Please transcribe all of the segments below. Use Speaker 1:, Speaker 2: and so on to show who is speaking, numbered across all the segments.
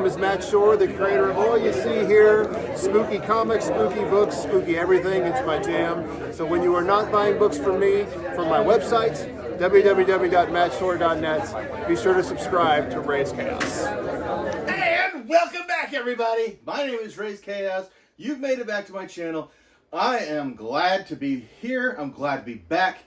Speaker 1: name is Matt Schorr, the creator of all you see here. Spooky comics, spooky books, spooky everything. It's my jam. So when you are not buying books from me, from my website, www.mattschorr.net, be sure to subscribe to Raze Chaos.
Speaker 2: And welcome back, everybody. My name is Raze Chaos. You've made it back to my channel. I am glad to be here. I'm glad to be back.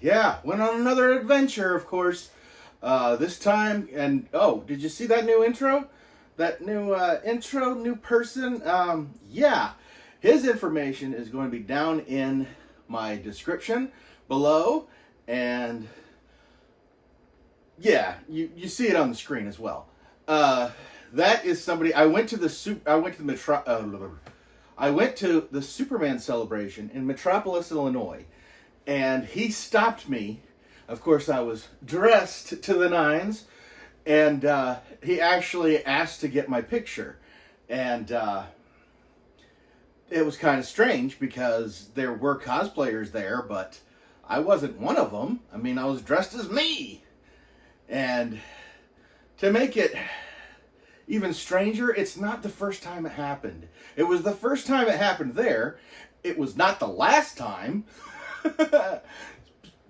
Speaker 2: Yeah, went on another adventure, of course. This time, and oh, did you see that new intro? That new new person? Yeah, his information is going to be down in my description below, and yeah, you see it on the screen as well. That is somebody. I went to the Superman celebration in Metropolis, Illinois, and he stopped me. Of course, I was dressed to the nines, and he actually asked to get my picture. And it was kind of strange because there were cosplayers there, but I wasn't one of them. I mean, I was dressed as me. And to make it even stranger, it's not the first time it happened. It was the first time it happened there. It was not the last time.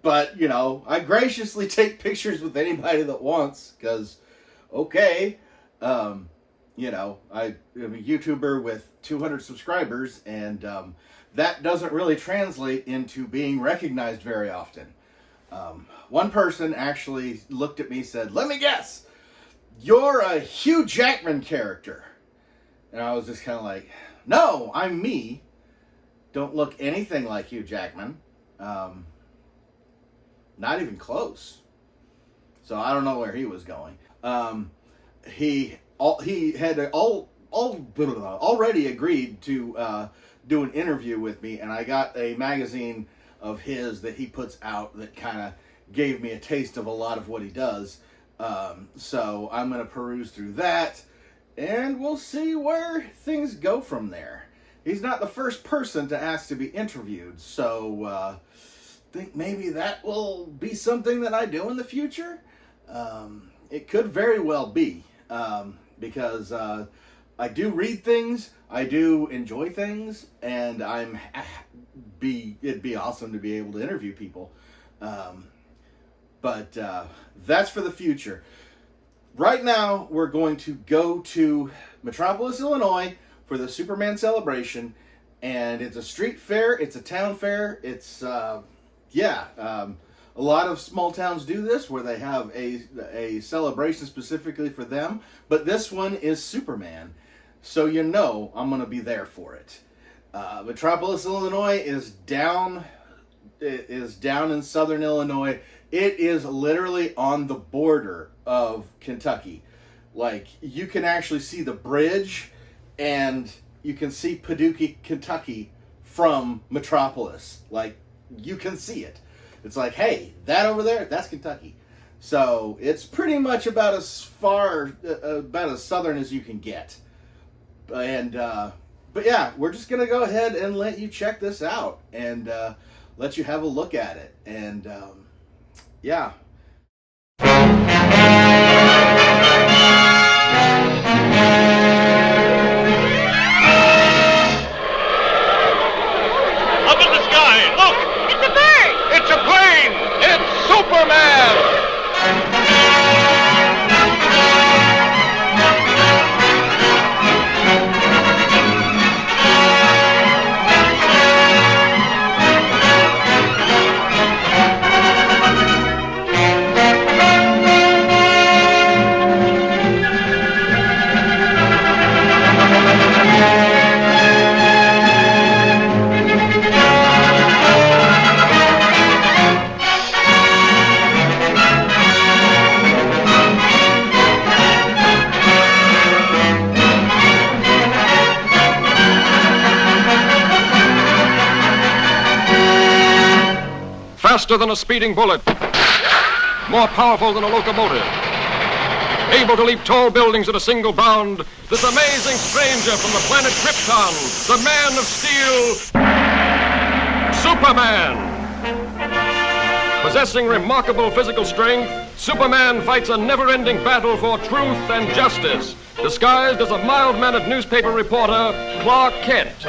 Speaker 2: But, you know, I graciously take pictures with anybody that wants, because, okay, you know, I'm a YouTuber with 200 subscribers, and that doesn't really translate into being recognized very often. One person actually looked at me and said, "Let me guess, you're a Hugh Jackman character." And I was just kind of like, "No, I'm me. Don't look anything like Hugh Jackman. Not even close." So I don't know where he was going. He had already agreed to do an interview with me, and I got a magazine of his that he puts out that kind of gave me a taste of a lot of what he does. So I'm going to peruse through that, and we'll see where things go from there. He's not the first person to ask to be interviewed, so think maybe that will be something that I do in the future. It could very well be, because I do read things, I do enjoy things, and it'd be awesome to be able to interview people. But that's for the future. Right now, we're going to go to Metropolis, Illinois for the Superman celebration, and it's a street fair, it's a town fair, it's yeah, a lot of small towns do this where they have a celebration specifically for them, but this one is Superman, so you know I'm going to be there for it. Metropolis, Illinois is down in southern Illinois. It is literally on the border of Kentucky. Like, you can actually see the bridge, and you can see Paducah, Kentucky from Metropolis. Like, you can see it. It's like, hey, that over there, that's Kentucky. So it's pretty much about as southern as you can get. And but yeah, we're just gonna go ahead and let you check this out and let you have a look at it. And yeah.
Speaker 3: Superman!
Speaker 4: Faster than a speeding bullet, more powerful than a locomotive, able to leap tall buildings at a single bound, this amazing stranger from the planet Krypton, the Man of Steel, Superman. Possessing remarkable physical strength, Superman fights a never-ending battle for truth and justice, disguised as a mild-mannered newspaper reporter, Clark Kent.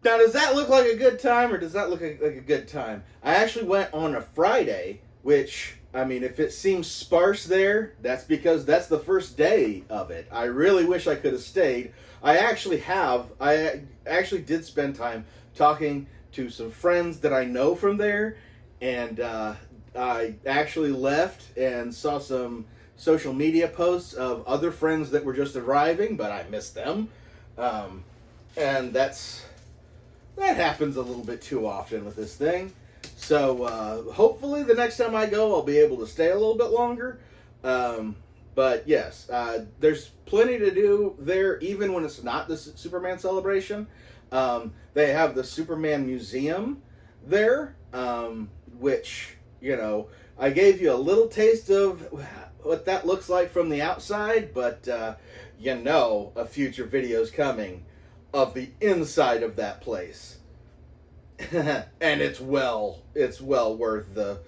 Speaker 2: Now, does that look like a good time, or does that look like a good time? I actually went on a Friday, which, I mean, if it seems sparse there, that's because that's the first day of it. I really wish I could have stayed. I actually did spend time talking to some friends that I know from there, and I actually left and saw some social media posts of other friends that were just arriving, but I missed them. And that happens a little bit too often with this thing. So hopefully the next time I go, I'll be able to stay a little bit longer. But yes, there's plenty to do there, even when it's not the Superman celebration. They have the Superman Museum there, which, you know, I gave you a little taste of what that looks like from the outside, but you know, a future video's coming of the inside of that place. And it's well worth the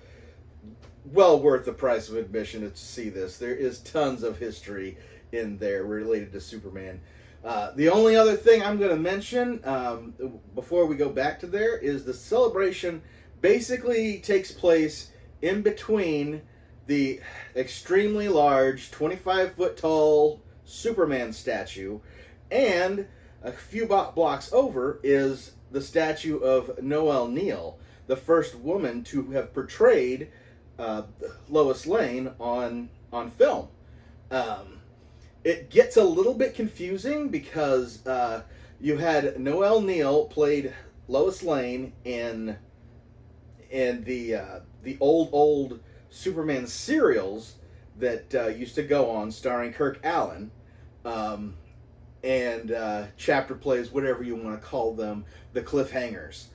Speaker 2: price of admission to see this. There is tons of history in there related to Superman. The only other thing I'm going to mention before we go back to there is the celebration basically takes place in between the extremely large 25-foot tall Superman statue, and a few blocks over is the statue of Noel Neill, the first woman to have portrayed Lois Lane on film. It gets a little bit confusing because you had Noel Neill played Lois Lane in the old Superman serials that used to go on, starring Kirk Allen, and chapter plays, whatever you want to call them, the cliffhangers.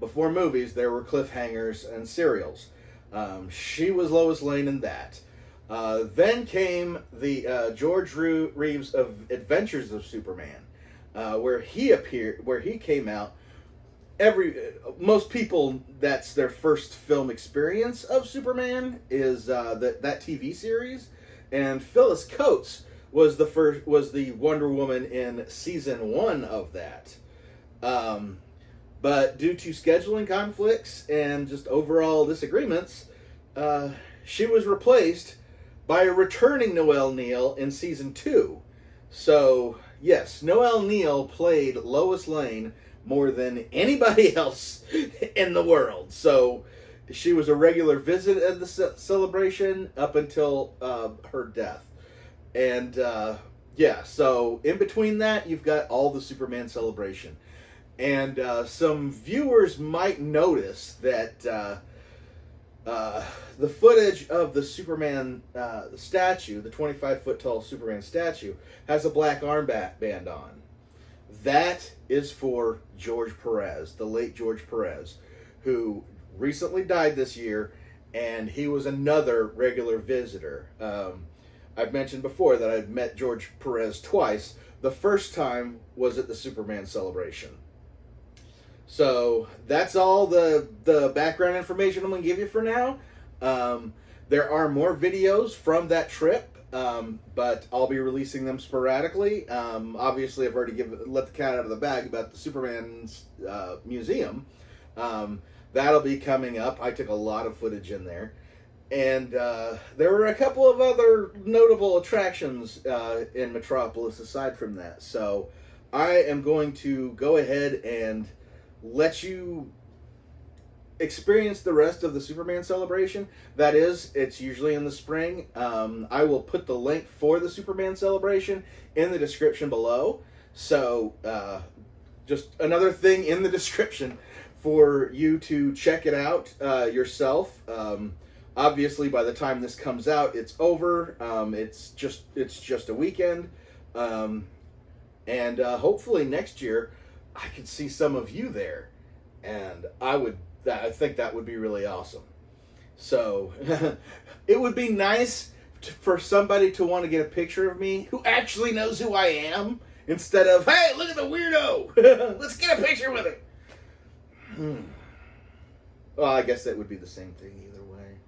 Speaker 2: Before movies, there were cliffhangers and serials. She was Lois Lane in that. Then came the George Reeves of Adventures of Superman, where he came out. Most people, that's their first film experience of Superman, is that TV series, and Phyllis Coates was the Wonder Woman in season 1 of that. But due to scheduling conflicts and just overall disagreements, she was replaced by a returning Noel Neill in season 2. So yes, Noel Neill played Lois Lane more than anybody else in the world. So she was a regular visit at the celebration up until her death. And yeah, so in between that, you've got all the Superman celebration. And some viewers might notice that the footage of the Superman statue, the 25-foot tall Superman statue, has a black armband on. That is for George Perez, the late George Perez, who recently died this year, and he was another regular visitor. I've mentioned before that I've met George Perez twice. The first time was at the Superman celebration. So that's all the background information I'm going to give you for now. There are more videos from that trip, but I'll be releasing them sporadically. Obviously, I've already let the cat out of the bag about the Superman's museum. That'll be coming up. I took a lot of footage in there. And there were a couple of other notable attractions in Metropolis aside from that. So I am going to go ahead and let you experience the rest of the Superman celebration. That is, it's usually in the spring. I will put the link for the Superman celebration in the description below. So just another thing in the description for you to check it out yourself. Obviously, by the time this comes out, it's over. It's just a weekend, and hopefully next year I can see some of you there, and I think that would be really awesome. So it would be nice for somebody to want to get a picture of me who actually knows who I am instead of, hey, look at the weirdo. Let's get a picture with him. Well, I guess that would be the same thing either way.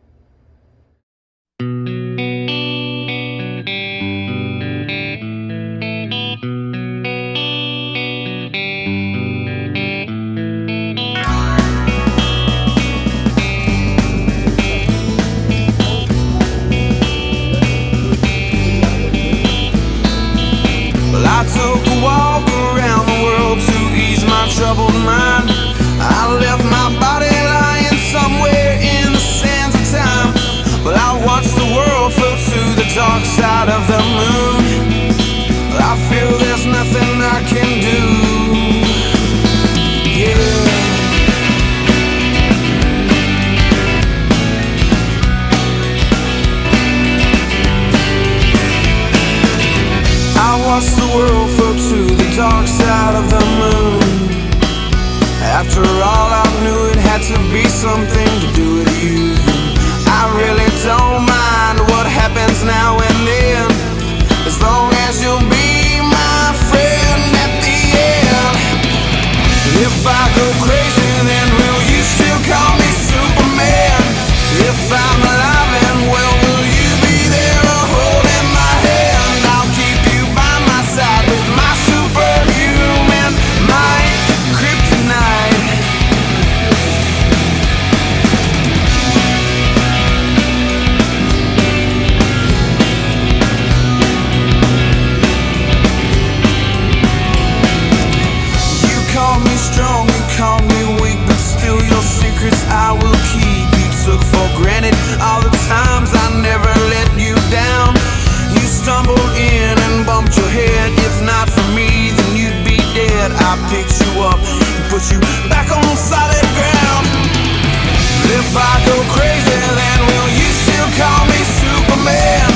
Speaker 3: Well, I took a walk around the world to ease my troubled mind. I left my body lying somewhere in the sands of time. Well, I watched the world float to the dark side of the moon. Well, I feel there's nothing I can do. Yeah. I watched the world float to the dark side of the moon. After all, I knew it had to be something to do with you. I really don't mind what happens now and then, as long as you'll be my friend at the end. If I go crazy, then will you still call me Superman? If I'm alive and well, will you be there holding my hand? I'll keep you by my side with my superhuman might, kryptonite. You call me strong, you call me weak, but still your secrets I will keep. You took for granted all the times I never let you down. You stumbled in and bumped your head. If not for me, then you'd be dead. I picked you up and put you back on solid ground. If I go crazy, then will you still call me Superman?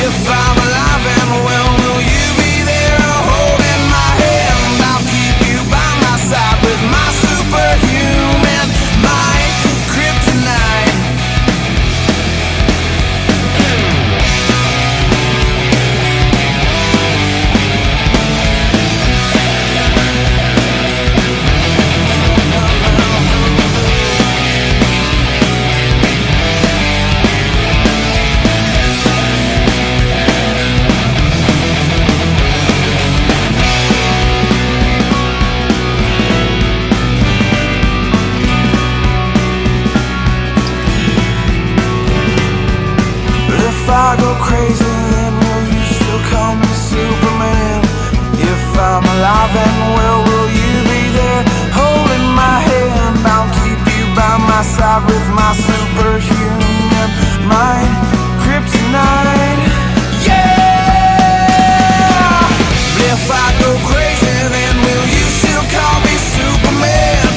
Speaker 3: If I'm alive and well, will you be there holding my hand? I'll keep you by my side with my superhuman might, kryptonite. If I go crazy, then will you still call me Superman? If I'm alive and well, will you be there holding my hand? I'll keep you by my side with my superhuman might, kryptonite. Yeah! If I go crazy, then will you still call me Superman?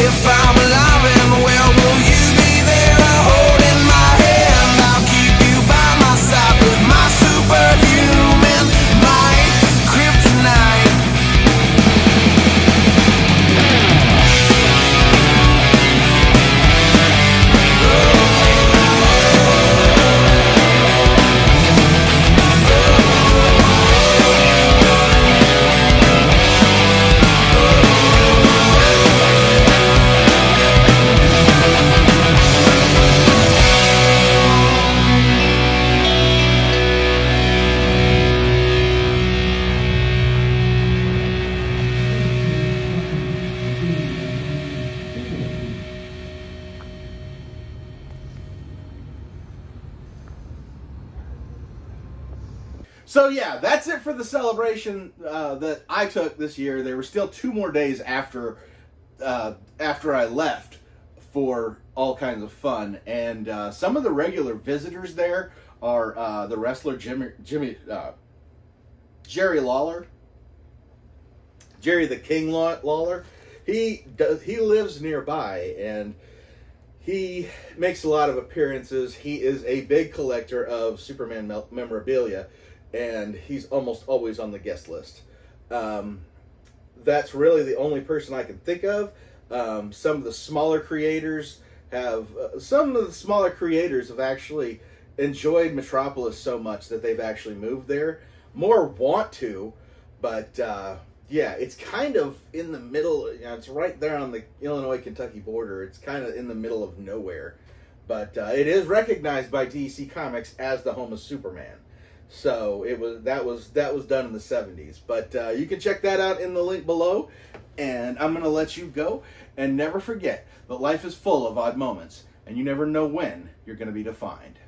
Speaker 3: If I'm alive and well, will you be there holding my hand? I'll keep you by my side with my superhuman might, kryptonite.
Speaker 2: So yeah, that's it for the celebration that I took this year. There were still 2 more days after I left for all kinds of fun, and some of the regular visitors there are the wrestler Jerry Lawler, Jerry the King Lawler. He lives nearby, and he makes a lot of appearances. He is a big collector of Superman memorabilia, and he's almost always on the guest list. That's really the only person I can think of. Some of the smaller creators have actually enjoyed Metropolis so much that they've actually moved there. More want to, But yeah, it's kind of in the middle. You know, it's right there on the Illinois-Kentucky border. It's kind of in the middle of nowhere. But it is recognized by DC Comics as the home of Superman. So that was done in the 70s. But you can check that out in the link below. And I'm going to let you go. And never forget that life is full of odd moments. And you never know when you're going to be defined.